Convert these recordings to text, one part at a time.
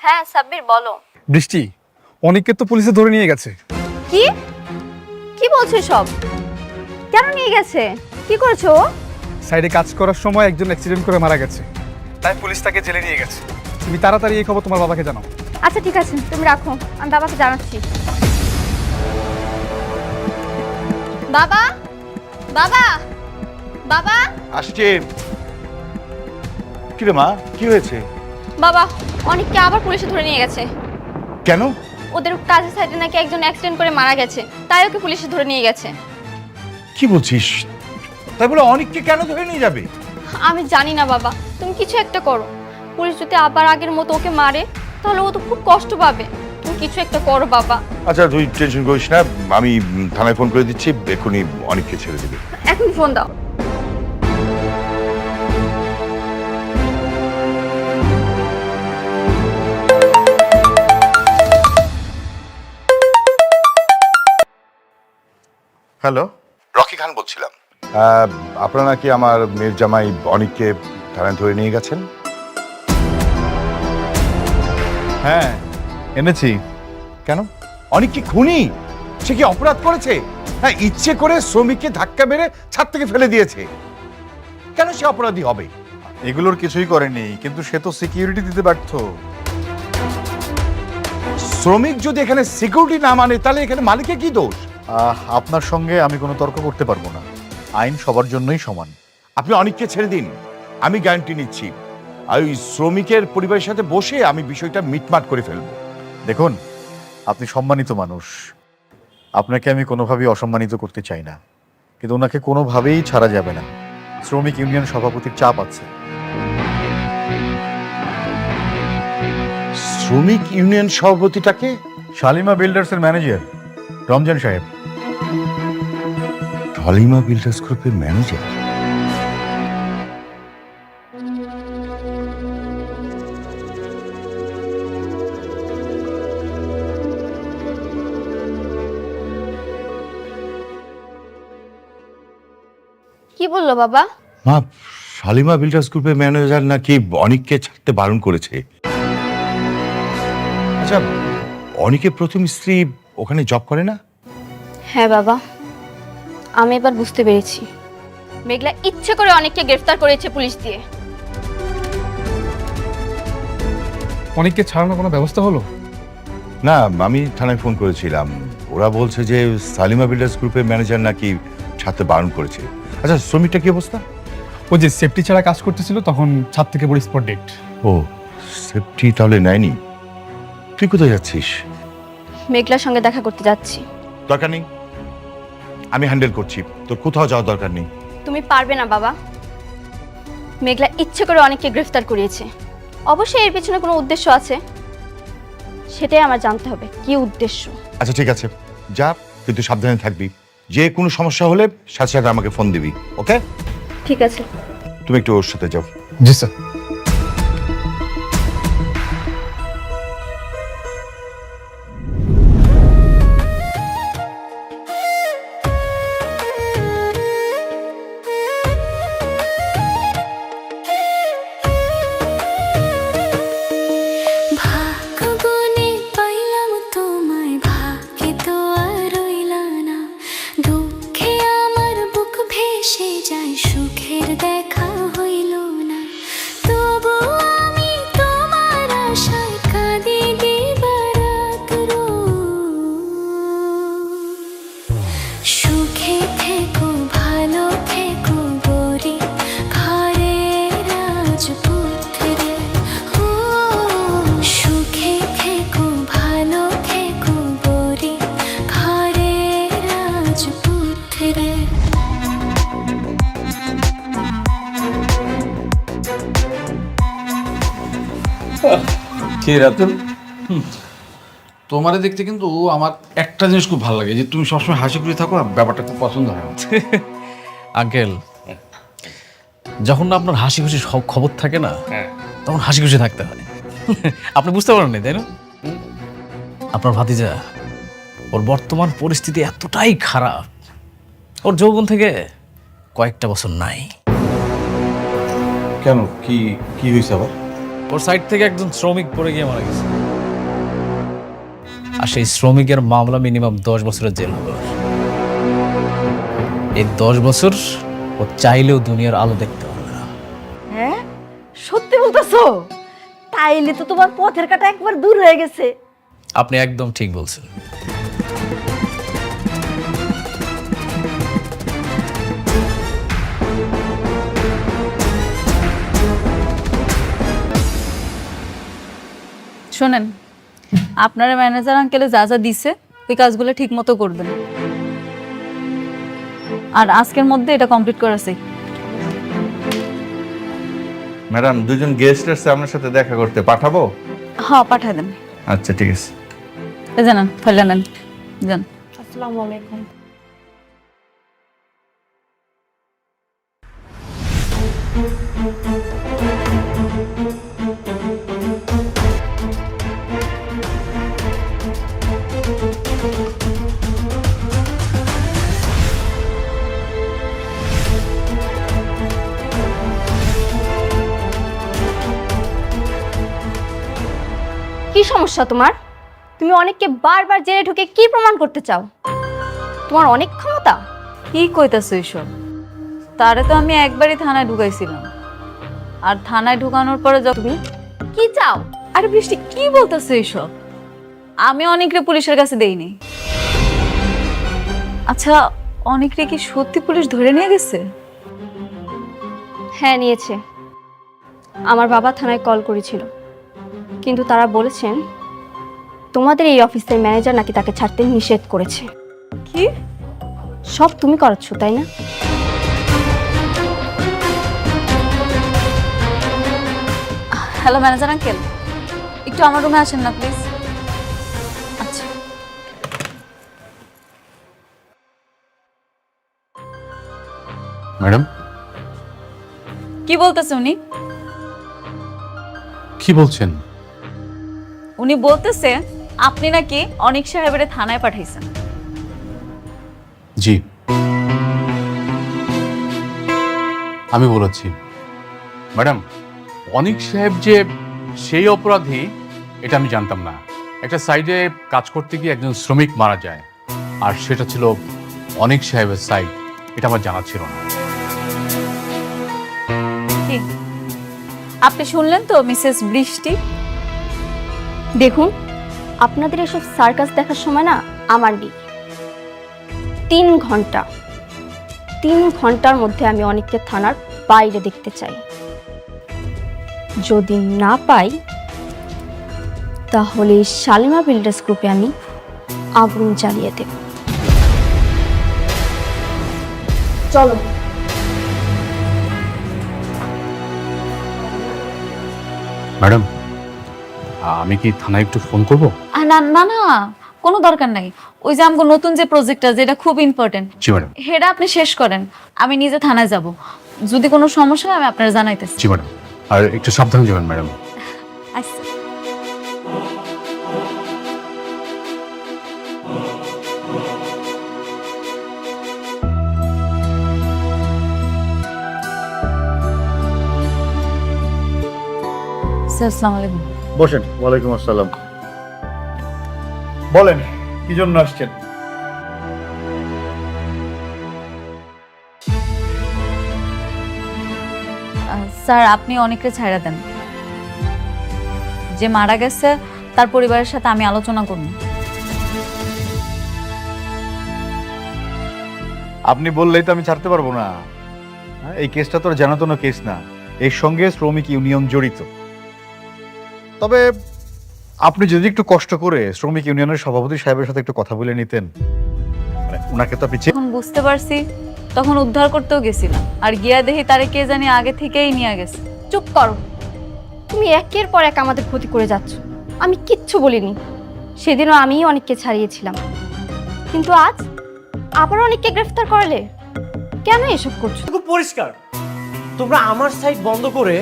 হ্যাঁ সাব্বির বলো। বৃষ্টি, অনেককে তো পুলিশে ধরে নিয়ে গেছে। কি কি বলছো সব? কেন নিয়ে গেছে? কি করেছো? সাইডে কাজ করার সময় একজন অ্যাক্সিডেন্ট করে মারা গেছে, তাই পুলিশ তাকে জেলে নিয়ে গেছে। তুমি তাড়াতাড়ি এই খবর তোমার বাবাকে জানাও। আচ্ছা ঠিক আছে, তুমি রাখো, আমি বাবাকে জানাচ্ছি। বাবা, বাবা, বাবা। আসছে। কি রে মা, কি হয়েছে? বাবা, অনেককে আবার পুলিশে ধরে নিয়ে গেছে। কেন? ওদের কাজের সাইডে নাকি একজন অ্যাক্সিডেন্ট করে মারা গেছে, তাই ওকে পুলিশে ধরে নিয়ে গেছে। কি বলছিস? তাই বলে অনেককে কেন ধরে নিয়ে যাবে? আমি জানি না বাবা, তুমি কিছু একটা করো। পুলিশ যদি আবার আগের মতো ওকে মারে তাহলে ও তো খুব কষ্ট পাবে। তুমি কিছু একটা করো বাবা। আচ্ছা তুই টেনশন করিস না, আমি থানায় ফোন করে দিচ্ছি, এক্ষুনি অনেককে ছেড়ে দেবে। এখন ফোন দাও। হ্যালো, রকি খান বলছিলাম। আপনারা নাকি আমার মেয়ের জামাই অনেককে থানায় ধরে নিয়ে গেছেন? হ্যাঁ, এনেছি। কেন? অনেক কি খুনি? সে কি অপরাধ করেছে? হ্যাঁ, ইচ্ছে করে শ্রমিককে ধাক্কা মেরে ছাদ থেকে ফেলে দিয়েছে। কেন সে অপরাধী হবে? এগুলোর কিছুই করেনি, কিন্তু সে তো সিকিউরিটি দিতে ব্যর্থ। শ্রমিক যদি এখানে সিকিউরিটি না মানে তাহলে এখানে মালিকের কি দোষ? আপনার সঙ্গে আমি কোনো তর্ক করতে পারবো না। আইন সবার জন্যই সমান। আপনি অনেককে ছেড়ে দিন, আমি গ্যারান্টি নিচ্ছি। আর ওই শ্রমিকের পরিবারের সাথে বসে আমি বিষয়টা মিটমাট করে ফেলবো। দেখুন, আপনি সম্মানিত মানুষ, আপনাকে আমি কোনোভাবেই অসম্মানিত করতে চাই না, কিন্তু ওনাকে কোনোভাবেই ছাড়া যাবে না। শ্রমিক ইউনিয়ন সভাপতির চাপ আছে। শ্রমিক ইউনিয়ন সভাপতিটাকে? শালিমা বিল্ডার্সের ম্যানেজার রমজান সাহেব। হালিমা বিল্ডার্স গ্রুপের ম্যানেজার? কি বললো বাবা? মা, শালিমা বিল্ডার্স গ্রুপের ম্যানেজার নাকি অনেককে ছাড়তে বারণ করেছে। আচ্ছা, অনেকের প্রথম স্ত্রী ওখানে জব করে না? হ্যাঁ বাবা, আমি এবার বুঝতে পেরেছি। মেঘলা ইচ্ছে করে অনেককে গ্রেফতার করেছে পুলিশ দিয়ে। অনেককে ছাড়ানোর কোনো ব্যবস্থা হলো? না, আমি থানায় ফোন করেছিলাম, ওরা বলছে যে সালিমা বিল্ডার্স গ্রুপের ম্যানেজার নাকি ছাড়তে বারণ করেছে। আচ্ছা, শ্রমিকটা কি অবস্থা? ও যে সেফটি ছাড়া কাজ করতেছিল তখন ছাদ থেকে পড়ে স্পট ডেট। ও, সেফটি তাহলে নেয়নি। তুই কোথায় যাচ্ছিস? মেঘলার সঙ্গে দেখা করতে যাচ্ছি। দরকার নেই, আমি হ্যান্ডেল করছি, তোর কোথাও যাওয়ার দরকার নেই। তুমি পারবে না বাবা। মেঘলা ইচ্ছে করে অনেককে গ্রেফতার করিয়েছে। অবশ্যই এর পেছনে কোনো উদ্দেশ্য আছে, সেটাই আমার জানতে হবে কি উদ্দেশ্য। আচ্ছা ঠিক আছে, যা, কিন্তু সাবধানে থাকবি। যে কোনো সমস্যা হলে সাথে সাথে আমাকে ফোন দিবি, ওকে? ঠিক আছে। তুমি একটু ওর সাথে যাও। জি স্যার। ভাগ্যগুনে পাইলাম তোমায়, ভাগ্যে তো আর রইলা না। দুঃখে আমার বুক ভেসে যায়, সুখের দেখা হইল না। তবু আমি তোমার আশায় কাঁদি দিবারাত রোজ। সুখে থেকো, ভালো থেকো গরি ঘরে রাজপুত্রে। ও সুখে থেকো, ভালো থেকো গরি ঘরে রাজপুত্রে। কে রাতুল? তোমারে দেখতে কিন্তু আমার একটা জিনিস খুব ভালো লাগে, যে তুমি সবসময় হাসি খুশি থাকো, আর ব্যাপারটা খুব পছন্দ হয় আমার। আঙ্কেল, যখন না আপনার হাসি খুশি সব খবর থাকে না, তখন হাসি খুশি থাকতে হয়। আপনি বুঝতে পারেন না, তাই না? আপনার ভাতিজা, ওর বর্তমান পরিস্থিতি এতটাই খারাপ, ওর যৌবন থেকে কয়েকটা বছর নাই। কেন, কি কি হয়েছে আবার? ওর সাইড থেকে একজন শ্রমিক পড়ে গিয়ে মারা গেছে। আর সেই শ্রমিকের মামলা মিনিমাম 10 বছরের জেল হবে। এই 10 বছর ও চাইলেও দুনিয়ার আলো দেখতে পারবে না। হ্যাঁ, সত্যি বলতেছো? তাইলে তো তোমার পথের কাটা একবার দূর হয়ে গেছে। আপনি একদম ঠিক বলছেন। শোনেন, আপনারা ম্যানেজার আঙ্কেলে যা যা দিছে ওই কাজগুলো ঠিক মতো করবেন, আর আজকের মধ্যে এটা কমপ্লিট করা চাই। ম্যাডাম, দুজন গেস্ট আসছে আপনার সাথে দেখা করতে, পাঠাবো? হ্যাঁ, পাঠায় দেন। আচ্ছা, ঠিক আছে। জানান, ফাইলে নেন, যান। আসসালামু আলাইকুম। কি সমস্যা তোমার? তুমি অনেককে বারবার জেলে ঢুকে কি প্রমাণ করতে চাও? তোমার অনেক ক্ষমতা। কি কইতাছো এইসব? তারে তো আমি একবারই থানায় ঢুকাইছিলাম, আর থানায় ঢুকানোর পরে তুমি কি চাও? আরে বৃষ্টি, কি বলতেছো এইসব? আমি অনেকরে পুলিশের কাছে দেইনি। আচ্ছা, অনেকরে কি সত্যি পুলিশ ধরে নিয়ে গেছে? হ্যাঁ, নিয়েছে। আমার বাবা থানায় কল করেছিল, কিন্তু তারা বলেছেন তোমাদের এই অফিসের ম্যানেজার নাকি তাকে ছাড়তে নিষেধ করেছে। কি? সব তুমি করাচ্ছ, তাই না? হ্যালো ম্যানেজার আঙ্কেল, একটু আমার রুমে আসেন না প্লিজ। আচ্ছা, ম্যাডাম, কি বলতেছে উনি? কি বলছেন? উনি বলতেছে আপনি নাকি অনিক সাহেবের থানায় পাঠাইছেন। জি, আমি বলেছি। ম্যাডাম, অনিক সাহেব যে সেই অপরাধী এটা আমি জানতাম না। একটা সাইডে কাজ করতে গিয়ে একজন শ্রমিক মারা যায়, আর সেটা ছিল অনিক সাহেবের সাইড, এটা আমার জানা ছিল না। কি আপনি শুনলেন তো মিসেস বৃষ্টি? দেখুন, আপনাদের এসব সার্কাস দেখার সময় না আমার নেই। 3 ঘন্টার মধ্যে আমি অনেককে থানার বাইরে দেখতে চাই। যদি না পাই তাহলে শালিমা বিল্ডার্স গ্রুপে আমি আগুন জ্বালিয়ে দেব। চলো। ম্যাডাম, আমি কি থানায় একটু ফোন করব? না না না, কোনো দরকার নাই। ওই যে আমগো নতুন যে প্রজেক্টটা, যেটা খুব ইম্পর্টেন্ট, জি ম্যাডাম। সেটা আপনি শেষ করেন, আমি নিজে থানায় যাব। যদি কোনো সমস্যা হয় আমি আপনার জানাইতেছি। জি ম্যাডাম, আর একটু সাবধানে যাবেন ম্যাডাম। আচ্ছা। স্যার, আসসালামু আলাইকুম। বসেন। ওয়ালাইকুম আসসালাম। বলেন, কি জন্য আসছেন? স্যার, আপনি অনেককে ছাইড়া দেন। যে মারা গেছে তার পরিবারের সাথে আমি আলোচনা করব। আপনি বললেই তো আমি ছাড়তে পারবো না। এই কেসটা তোর জানাতনো কেস না, এর সঙ্গে শ্রমিক ইউনিয়ন জড়িত। তবে আপনি যদি একটু কষ্ট করে শ্রমিক ইউনিয়নের সভাপতি সাহেবের সাথে একটু কথা বলে নিতেন, ওনাকে তো আপনি যখন বুঝতে পারছি তখন উদ্ধার করতেও গেছিলাম, আর গিয়া দেখি তারে কে জানি আগে থেকেই নিয়ে গেছে। চুপ করো। তুমি একের পর এক আমাদের ক্ষতি করে যাচ্ছ। আমি কিচ্ছু বলিনি। সেদিনও আমিই অনেককে ছাড়িয়েছিলাম, কিন্তু আজ আবার অনেককে গ্রেফতার করলে। কেন এসব করছো? খুব পরিষ্কার, তোমরা আমার সাইড বন্ধ করে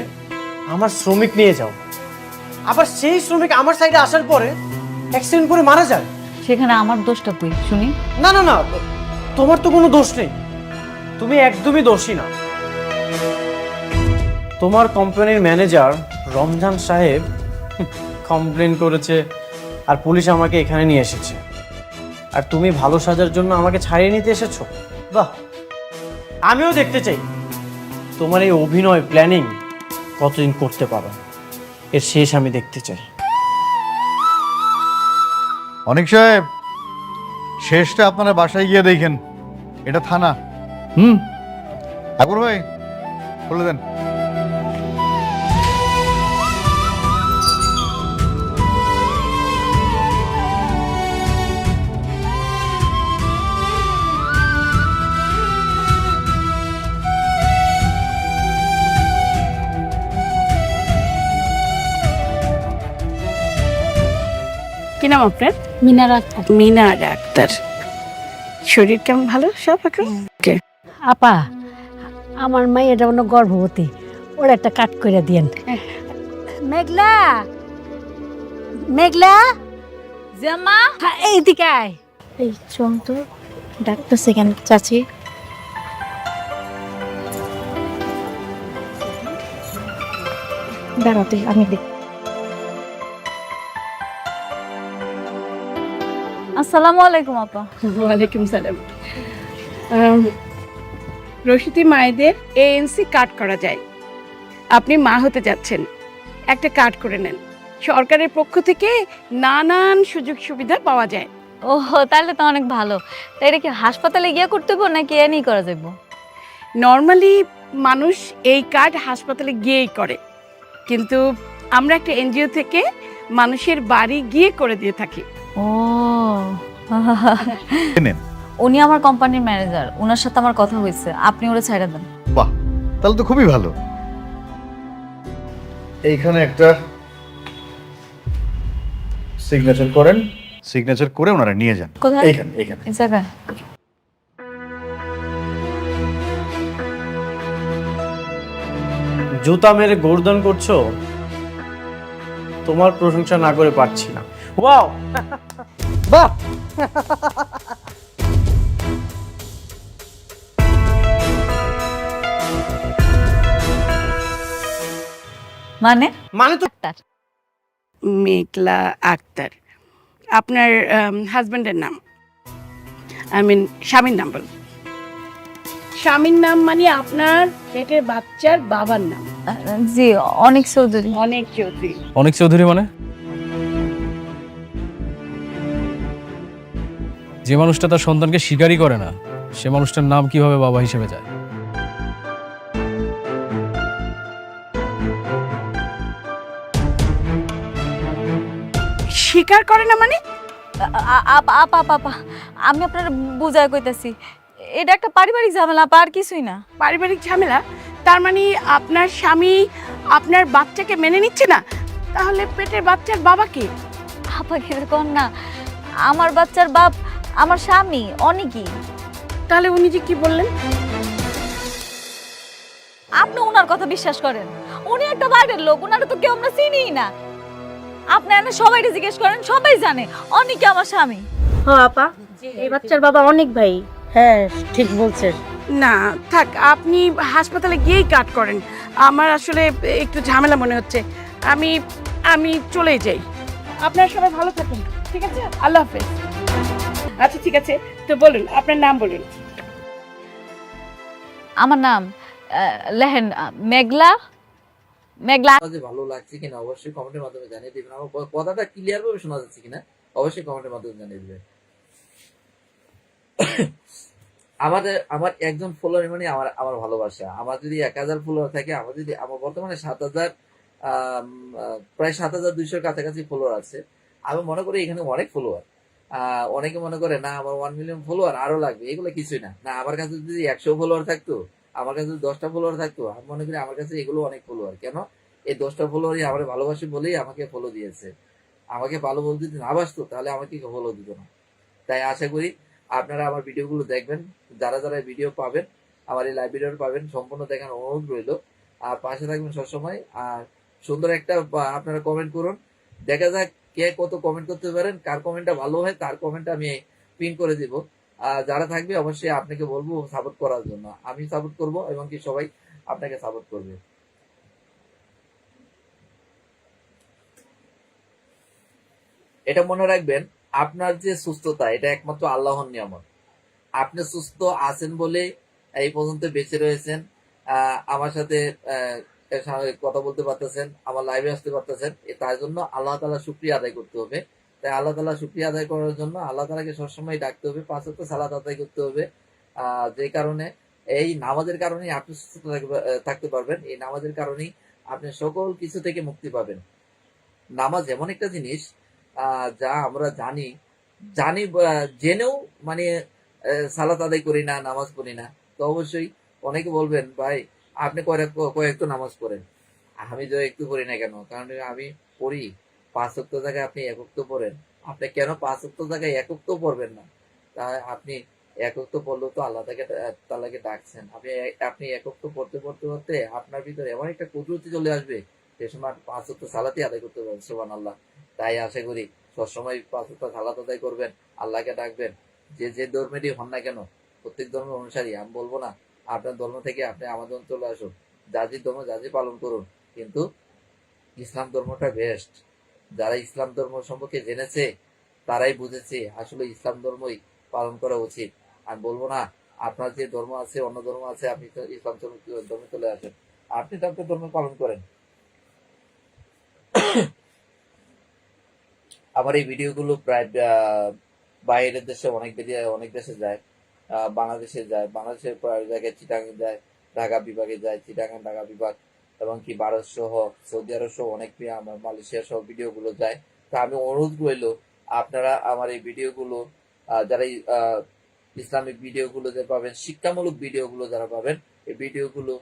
আমার শ্রমিক নিয়ে যাও, আবার সেই শ্রমিক আমার সাইডে আসার পরে অ্যাক্সিডেন্ট করে মারা যায়। সেখানে আমার দোষটা কই শুনি? না না না, তোমার তো কোনো দোষ নেই, তুমি একদমই দোষী না। তোমার কোম্পানির ম্যানেজার রমজান সাহেব কমপ্লেন করেছে আর পুলিশ আমাকে এখানে নিয়ে এসেছে, আর তুমি ভালো সাজার জন্য আমাকে ছাড়িয়ে নিতে এসেছো। বাহ, আমিও দেখতে চাই তোমার এই অভিনয় প্ল্যানিং কতদিন করতে পারো, এর শেষ আমি দেখতে চাই। অনেক সাহেব, শেষটা আপনারা বাসায় গিয়ে দেখেন, এটা থানা। আকবর ভাই বলে দেন। কি নাম আপনার? মিনার আক্তার। মিনার আক্তার। শরীর কেমন? ভালো সব এখন? আপা, আমার মাইয়াটা অন্য গর্ভবতী, ওর একটা কাট করে দিয়েন। মেঘলা, মেঘলা, জামা হ্যাঁ, এইদিকে আয়। এই চল তো, ডাকতেছে কেন চাচি? দাঁড়াতে আমি দেখ। আসসালামু আলাইকুম আপা। ওয়ালাইকুম সালাম। রশিদি মায়েদের এএনসি কার্ড করা যায়। আপনি মা হতে যাচ্ছেন, একটা কার্ড করে নেন। সরকারের পক্ষ থেকে নানান সুযোগ সুবিধা পাওয়া যায়। ও তাহলে তো অনেক ভালো। তাই এটা কি হাসপাতালে গিয়ে করতে হবে নাকি এনি করা যাবে? নর্মালি মানুষ এই কার্ড হাসপাতালে গিয়েই করে, কিন্তু আমরা একটা এনজিও থেকে মানুষের বাড়ি গিয়ে করে দিয়ে থাকি। ও নেন। উনি আমার কোম্পানির ম্যানেজার, ওনার সাথে আমার কথা হয়েছে, আপনি ওরা ছাইড়া দেন। বাহ, তাহলে তো খুবই ভালো। এইখানে একটা সিগনেচার করেন, সিগনেচার করে ওনারা নিয়ে যান। কোথায়? এইখানে এইখানে। এই জায়গায়? জুতা মেরে গোর্দন করছো, তোমার প্রশংসা না করে পারছি না। ওয়াও, বাহ, মানে মানে তো মেঘলা আক্তার আপনার হাজবেন্ডের নাম? আই মিন স্বামীর নাম বলুন। স্বামীর নাম মানে আপনার পেটের বাচ্চার বাবার নাম? জি, অনেক চৌধুরী। অনেক চৌধুরী। অনেক চৌধুরী মানে? যে মানুষটা তার সন্তানকে স্বীকারই করে না, সে মানুষটার নাম কিভাবে বাবা হিসেবে যায়? স্বীকার করে না মানে? আপা আপা, আমি আপনার বুঝায় কইতাছি, এটা একটা পারিবারিক ঝামেলা আপা, আর কিছুই না। পারিবারিক ঝামেলা? তার মানে আপনার স্বামী আপনার বাচ্চাকে মেনে নিচ্ছে না? তাহলে পেটের বাচ্চার বাবাকে? আপা কিরকম না, আমার বাচ্চার বাপ আমার স্বামী অনেকই। তাহলে উনি যে কি বললেন? আপনি ওনার কথা বিশ্বাস করেন? উনি একটা বাইরের লোক, ওনারা তো কেউ আমরা চিনিই না। আপনি এনে সবাই জিজ্ঞেস করেন, সবাই জানে অনেকে আমার স্বামী। হ্যাঁ আপা, এই বাচ্চার বাবা অনেক ভাই। হ্যাঁ ঠিক বলছেন। না থাক, আপনি হাসপাতালে গিয়েই কাট করেন। আমার আসলে একটু ঝামেলা মনে হচ্ছে। আমি আমি চলে যাই। আপনারা সবাই ভালো থাকুন, ঠিক আছে? আল্লাহ হাফেজ। আচ্ছা ঠিক আছে, তো বলুন আপনার নাম বলুন। আমার নাম লেহেন মেঘলা। মেঘলা। ভালো লাগছে কিনা অবশ্যই কমেন্টের মাধ্যমে জানিয়ে দিবেন। আমার কথাটা ক্লিয়ার ভাবে শোনা যাচ্ছে কিনা অবশ্যই কমেন্টের মাধ্যমে জানিয়ে দিবেন। আমার একজন ফলোয়ার মানে আমার ভালোবাসা। আমার যদি 1000 ফলোয়ার থাকে, আমার বর্তমানে 7000 প্রায় 7200 কাছাকাছি ফলোয়ার আছে। আমি মনে করি এখানে অনেক ফলোয়ার। অনেকে মনে করে না আমার 1 মিলিয়ন ফলোয়ার আরো লাগবে, এগুলো কিছুই না। না, আমার কাছে যদি 100 ফলোয়ার থাকতো, আমার কাছে যদি 10টা ফলোয়ার থাকতো, আমি মনে করি আমার কাছে এগুলো অনেক ফলোয়ার। কেন? এই 10টা ফলোয়ারই আমার ভালোবাসে বলেই আমাকে ফলো দিয়েছে। আমাকে ভালো বলতে যদি না বাসতো তাহলে আমাকে ফলো দিত না। তাই আশা করি আপনারা আমার ভিডিওগুলো দেখবেন। যারা যারা ভিডিও পাবেন, আমার এই লাইভ ভিডিও পাবেন, সম্পূর্ণ দেখার অনুরোধ রইল। আর পাশে থাকবেন সবসময়। আর সুন্দর একটা আপনারা কমেন্ট করুন, দেখা যাক কে কত কমেন্ট করতে পারেন। কার কমেন্টটা ভালো হয় তার কমেন্ট আমি পিন করে দিব। যারা থাকবে অবশ্যই আপনাকে বলবো সাপোর্ট করার জন্য। আমি সাপোর্ট করব এবং কি সবাই আপনাকে সাপোর্ট করবে। এটা মনে রাখবেন, আপনার যে সুস্থতা এটা একমাত্র আল্লাহর নিয়ামত। আপনি সুস্থ আছেন বলে এই পর্যন্ত বেঁচে রয়েছেন, আমার সাথে কথা বলতে পারতেছেন, আমার লাইভে আসতে পারতেছেন, তার জন্য আল্লাহ তাআলা শুকরিয়া আদায় করতে হবে। তাই আল্লাহ তাআলা শুকরিয়া আদায় করার জন্য আল্লাহ তাআলাকে সবসময় ডাকতে হবে, 5 ওয়াক্ত সালাত আদায় করতে হবে। যে কারণে এই নামাজের কারণেই আপনি সুস্থ থাকতে পারবেন, এই নামাজের কারণেই আপনি সকল কিছু থেকে মুক্তি পাবেন। নামাজ এমন একটা জিনিস যা আমরা জেনেও মানে সালাত আদায় করি না, নামাজ পড়ি না। তো অবশ্যই অনেকে বলবেন, ভাই আপনি কয়েকটা নামাজ পড়েন। আমি তো একটু পড়ি না কেন? কারণ আমি পড়ি 5 ওয়াক্ত জায়গায় আপনি 1 ওয়াক্ত পড়েন। আপনি কেন 5 ওয়াক্ত জায়গায় 1 ওয়াক্ত পড়বেন না? তা আপনি 1 ওয়াক্ত পড়লেও তো আল্লাহ তাআলাকে ডাকছেন। আপনি 1 ওয়াক্ত পড়তে পড়তে পড়তে আপনার ভিতরে এমন একটা কুদরতি চলে আসবে, সে সময় 5 ওয়াক্ত সালাতই আদায় করতে পারবেন। সুবহানাল্লাহ। তাই আশা করি সবসময় 5 ওয়াক্ত সালাত আদায় করবেন, আল্লাহকে ডাকবেন। যে ধর্মেরই হন না কেন, প্রত্যেক ধর্মের অনুসারী, আমি বলবো না আপনার ধর্ম থেকে আপনি আমার ধর্ম চলে আসুন, জাতির ধর্ম জাতি পালন করুন, কিন্তু ইসলাম ধর্মটা বেস্ট। যারা ইসলাম ধর্ম সম্পর্কে জেনেছে তারাই বুঝেছে আসলে ইসলাম ধর্মই পালন করা উচিত। আমি বলবো না আপনার যে ধর্ম আছে, অন্য ধর্ম আছে, আপনি তো ইসলাম ধর্মে চলে আসেন, আপনি তো আপনার ধর্ম পালন করেন। আমার এই ভিডিওগুলো প্রায় বাইরের দেশে অনেক দেশে যায়, বাংলাদেশে যায়, বাংলাদেশের প্রায় জায়গায় চিটাগাং যায়, ঢাকা বিভাগে যায়, চিটাগাং ঢাকা বিভাগ, এবং কি ভারত সহ, সৌদি আরব সহ অনেক আমার মালয়েশিয়া সহ ভিডিওগুলো যায়। তা আমি অনুরোধ রইল, আপনারা আমার এই ভিডিওগুলো যারা ইসলামিক ভিডিওগুলো যে পাবেন, শিক্ষামূলক ভিডিওগুলো যারা পাবেন, এই ভিডিওগুলো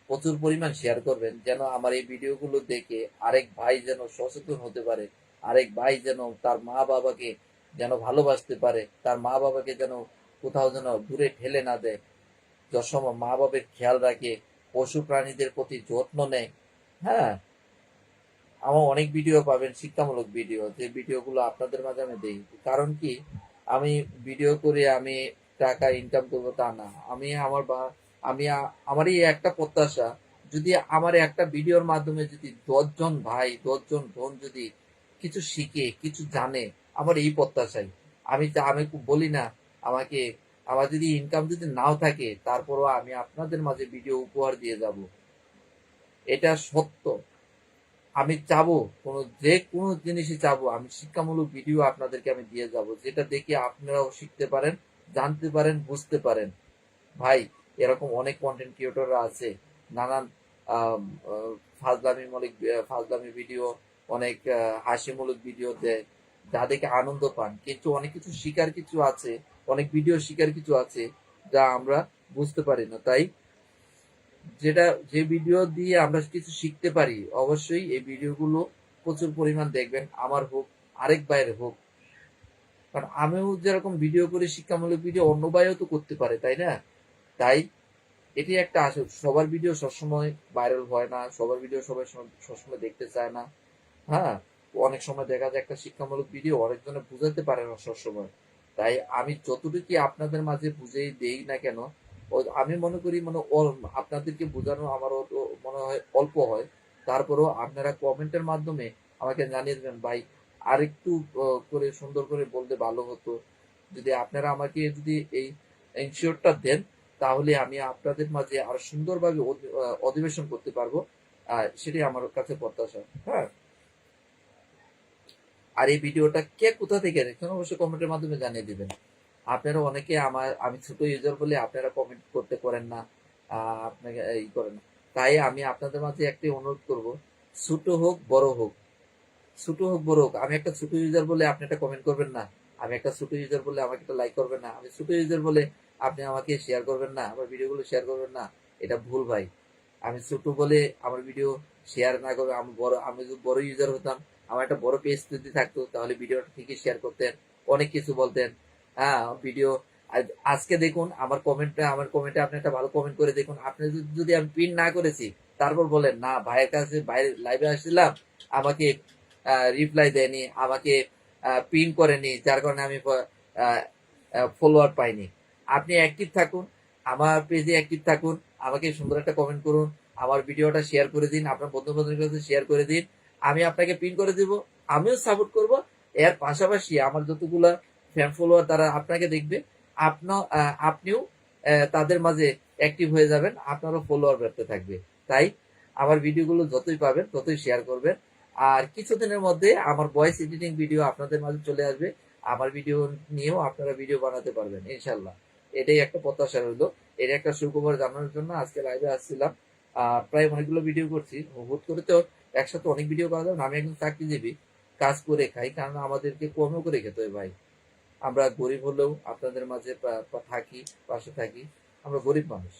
প্রচুর পরিমাণ শেয়ার করবেন, যেন আমার এই ভিডিওগুলো দেখে আরেক ভাই যেন সচেতন হতে পারে, আরেক ভাই যেন তার মা বাবাকে যেন ভালোবাসতে পারে, তার মা বাবাকে যেন কোথাও যেন দূরে ঠেলে না দেয়, যসময় মা বাবার খেয়াল রাখে, পশু প্রাণীদের প্রতি যত্ন নেয়। হ্যাঁ, আমার অনেক ভিডিও পাবেন, শিক্ষামূলক ভিডিও, যে ভিডিওগুলো আপনাদের মাঝে আমি দিই। কারণ কি, আমি ভিডিও করে আমি টাকা ইনকাম করবো তা না। আমারই একটা প্রত্যাশা, যদি আমার একটা ভিডিওর মাধ্যমে যদি 10 জন ভাই 10 জন বোন যদি কিছু শিখে কিছু জানে, আমার এই প্রত্যাশাই। আমি বলি না আমার যদি ইনকাম যদি নাও থাকে, তারপরও আমি আপনাদের মাঝে ভিডিও উপহার দিয়ে যাব, এটা সত্য। আমি চাবো যে কোনো জিনিসই চাবো, আমি শিক্ষামূলক ভিডিও আপনাদেরকে আমি দিয়ে যাব, যেটা দেখে আপনারাও শিখতে পারেন, জানতে পারেন, বুঝতে পারেন। ভাই এরকম অনেক কন্টেন্ট ক্রিয়েটররা আছে, নানান ফাজলামি ভিডিও, অনেক হাসিমূলক ভিডিও দেয়, যা দেখে আনন্দ পান, কিন্তু অনেক কিছু শিকার কিছু আছে, অনেক ভিডিও শিকার কিছু আছে যা আমরা বুঝতে পারি না। তাই যে ভিডিও দিয়ে আমরা কিছু শিখতে পারি, অবশ্যই এই ভিডিওগুলো প্রচুর পরিমাণ দেখবেন, আমার হোক আরেক ভাইয়ের হোক। কারণ আমিও যেরকম ভিডিও করি শিক্ষামূলক ভিডিও, অন্য ভাইও তো করতে পারে, তাই না? তাই এটি একটা আসল, সবার ভিডিও সবসময় ভাইরাল হয় না, সবার ভিডিও সবাই সবসময় দেখতে চায় না। হ্যাঁ, অনেক সময় দেখা যায় একটা শিক্ষামূলক ভিডিও অনেকজনে বুঝাতে পারে না সবসময়। তাই আমি যতটুকু আপনাদের মাঝে বুঝেই দেই না কেন, আমি মনে করি আপনাদেরকে বোঝানো আমার মনে হয় অল্প হয়। তারপরেও আপনারা কমেন্টের মাধ্যমে আমাকে জানিয়ে দেবেন, ভাই আরেকটু করে সুন্দর করে বলতে ভালো হতো। যদি আপনারা আমাকে যদি এই ইনশিওরটা দেন, তাহলে আমি আপনাদের মাঝে আরো সুন্দরভাবে অধিবেশন করতে পারবো, সেটাই আমার কাছে প্রত্যাশা। হ্যাঁ, আর এই ভিডিওটা কে কোথা থেকে দেখছেন অবশ্যই কমেন্টের মাধ্যমে জানিয়ে দিবেন। আপনারা অনেকে আমি ছোট ইউজার বলে আপনারা কমেন্ট করতে পারেন না, আপনাকে করেন না। তাই আমি আপনাদের মাঝে একটাই অনুরোধ করব, ছোট হোক বড় হোক, আমি একটা ছোট ইউজার বলে আপনি একটা কমেন্ট করবেন না, আমি একটা ছোট ইউজার বলে আমাকে একটা লাইক করবেন না, আমি ছোট ইউজার বলে আপনি আমাকে শেয়ার করবেন না, আমার ভিডিওগুলো শেয়ার করবেন না, এটা ভুল ভাই। আমি ছোট বলে আমার ভিডিও শেয়ার না করে আমি যদি বড় ইউজার হতাম, আমার একটা বড় পেজ যদি থাকতো, তাহলে ভিডিওটা ঠিকই শেয়ার করতেন, অনেক কিছু বলতেন। হ্যাঁ, ভিডিও আজকে দেখুন আমার কমেন্টে আপনি একটা ভালো কমেন্ট করে দেখুন, আপনি যদি আমি পিন না করেছি, তারপর বলেন না ভাইয়ের কাছে, বাইরে লাইভে আসছিলাম, আমাকে রিপ্লাই দেয়নি, আমাকে পিন করেনি, যার কারণে আমি ফলোয়ার পাইনি। আপনি অ্যাক্টিভ থাকুন, আমার পেজে অ্যাক্টিভ থাকুন, আমাকে সুন্দর একটা কমেন্ট করুন, আমার ভিডিওটা শেয়ার করে দিন, আপনার বন্ধু বান্ধবের কাছে শেয়ার করে দিন, আমি আপনাকে পিন করে দিব, আমিও সাপোর্ট করব এর পাশাপাশি আমার যতগুলা ফ্যান ফলোয়ার তারা আপনাকে দেখবে, আপনিও তাদের মাঝে অ্যাক্টিভ হয়ে যাবেন, আপনারও ফলোয়ার বাড়তে থাকবে। তাই আমার ভিডিওগুলো যতই পাবেন ততই শেয়ার করবেন। আর কিছুদিনের মধ্যে আমার ভয়েস এডিটিং ভিডিও আপনাদের মাঝে চলে আসবে, আমার ভিডিও নিয়েও আপনারা ভিডিও বানাতে পারবেন ইনশাল্লাহ। এটাই একটা প্রত্যাশা রইলো। এর একটা সুখবর জানানোর জন্য আজকে লাইভে আসছিলাম। প্রায় অনেকগুলো ভিডিও করছি, হুট করে তো একসাথে অনেক ভিডিও করা যাবে না। আমি একজন চাকরিজীবী, কাজ করে খাই, কারণ আমাদেরকে কর্ম করে খেতে হয় ভাই। আমরা গরিব হলেও আপনাদের মাঝে থাকি, পাশে থাকি। আমরা গরিব মানুষ,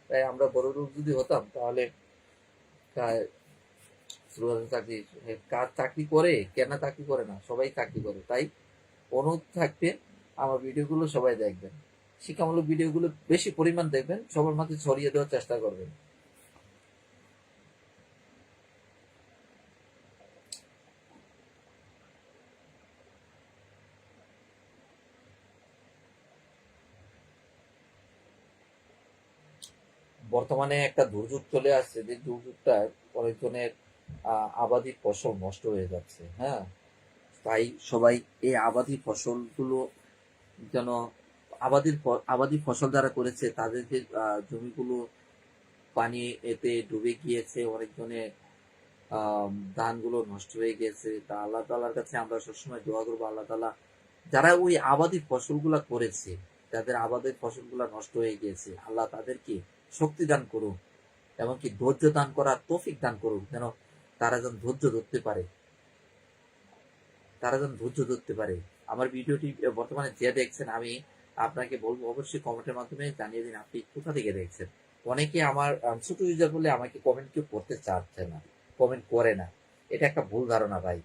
তাই আমরা বড় লোক যদি হতাম তাহলে চাকরি কার চাকরি করে, কেন চাকরি করে না, সবাই চাকরি করে। তাই অনুরোধ থাকবে আমার ভিডিওগুলো সবাই দেখবেন, শিক্ষামূলক ভিডিওগুলো বেশি পরিমাণ দেখবেন, সবার মাঝে ছড়িয়ে দেওয়ার চেষ্টা করবেন। বর্তমানে একটা দুর্যোগ চলে আসছে, যে দুর্যোগটা অনেকজনের আবাদি ফসল নষ্ট হয়ে যাচ্ছে। হ্যাঁ, তাই সবাই এই আবাদি ফসলগুলো যেন আবাদি ফসল যারা করেছে তাদের যে জমিগুলো পানি এতে ডুবে গিয়েছে, অনেকজনের ধানগুলো নষ্ট হয়ে গেছে, তা আল্লাহ তাআলার কাছে আমরা সবসময় দোয়া করবো, আল্লাহ তাআলা যারা ওই আবাদি ফসলগুলা করেছে, যাদের আবাদি ফসলগুলা নষ্ট হয়ে গিয়েছে, আল্লাহ তাদেরকে শক্তি দান করুন, এমনকি ধৈর্য দান করার তৌফিক দান করুন, যেন তারা যেন ধৈর্য ধরতে পারে, আমার ভিডিওটি বর্তমানে যে দেখছেন, আমি আপনাকে বলবো অবশ্যই কমেন্টের মাধ্যমে জানিয়ে দিন আপনি কোথা থেকে দেখছেন। অনেকে আমার ছোট ইউজার বলে আমাকে কমেন্ট কেউ করতে চাচ্ছে না, কমেন্ট করে না, এটা একটা ভুল ধারণা ভাই।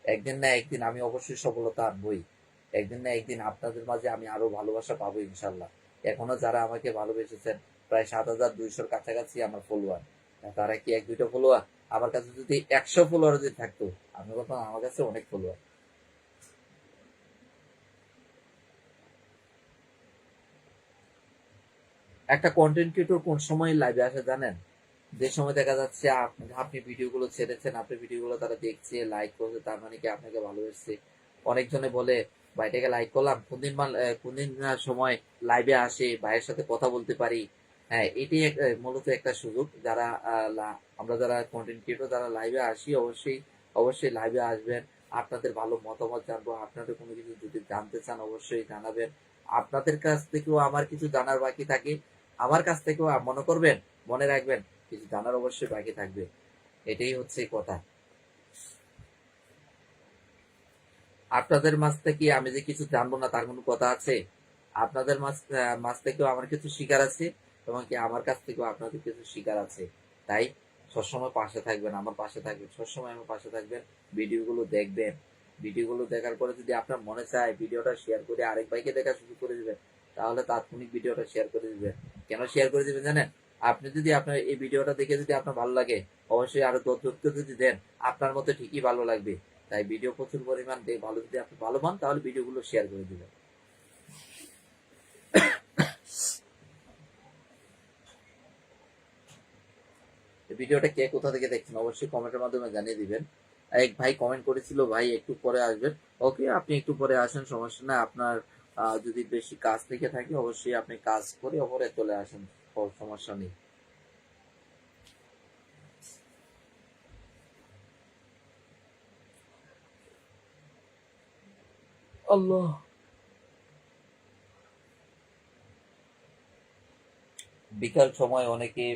একদিন না একদিন আমি অবশ্যই সফলতা আনবই, একদিন না একদিন আপনাদের মাঝে আমি আরো ভালোবাসা পাবো ইনশাল্লাহ। এখনো যারা আমাকে ভালোবেসেছেন, প্রায় 7,200 কাছাকাছি আমার ফলোয়ার, তারা কি 1-2টা ফলোয়ার? আমার কাছে যদি 100 ফলোয়ার যদি থাকতো, আমি বলতাম আমার কাছে অনেক ফলোয়ার। একটা কন্টেন্ট ক্রিয়েটর কোন সময় লাইভে আসে জানেন? যে সময় দেখা যাচ্ছে আপনি ভিডিওগুলো ছেড়েছেন, আপনি ভিডিওগুলো তারা দেখছে, লাইক করছে, তার মানে কি আপনাকে ভালোবেসেছে। অনেকজনে বলে ভাইটাকে লাইক করলাম, কোনদিন সময় লাইভে আসে, ভাইয়ের সাথে কথা বলতে পারি। হ্যাঁ, এটি মূলত একটা সুযোগ। যারা আমরা যারা কন্টেন্ট ক্রিয়েটর যারা লাইভে আসি, অবশ্যই লাইভে আসবেন, আপনাদের ভালো মতামত জানবো। আপনাদের কোনো কিছু যদি জানতে চান অবশ্যই জানাবেন। আপনাদের কাছ থেকেও আমার কিছু জানার বাকি থাকে, আমার কাছ থেকেও মনে করবেন, মনে রাখবেন কিছু জানার অবশ্যই বাকি থাকবে। এটাই হচ্ছে কথা। আপনাদের মাঝ থেকে আমি যে কিছু জানবো না তার কোনো কথা আছে? আপনাদের মাঝ থেকেও আমার কিছু শিকার আছে, এবং কি আমার কাছ থেকেও আপনাদের কিছু শিকার আছে। তাই সবসময় পাশে থাকবেন, আমার পাশে থাকবেন, সবসময় আমার পাশে থাকবেন, ভিডিওগুলো দেখবেন। ভিডিওগুলো দেখার পরে যদি আপনার মনে চায় ভিডিওটা শেয়ার করে আরেক ভাইকে দেখা শুরু করে দিবেন, তাহলে তাৎক্ষণিক ভিডিওটা শেয়ার করে দিবেন। কেন শেয়ার করে দিবেন জানেন? আপনি যদি আপনার এই ভিডিওটা দেখে যদি আপনার ভালো লাগে, অবশ্যই আরো 10 যদি দেন, আপনার মতো ঠিকই ভালো লাগবে। তাই ভিডিও প্রচুর পরিমাণ ভালো, যদি আপনি ভালো পান তাহলে ভিডিওগুলো শেয়ার করে দিবেন। ভিডিওটা কে কোথা থেকে দেখছেন অবশ্যই কমেন্টের মাধ্যমে জানিয়ে দিবেন। এক ভাই কমেন্ট করেছিল, ভাই একটু পরে আসবেন। ওকে, আপনি একটু পরে আসেন, সমস্যা না। আপনার যদি বেশি কাজ থেকে থাকে অবশ্যই আপনি কাজ করে ওপরে চলে আসেন, সমস্যা নেই। আল্লাহ, বিকাল সময় অনেকে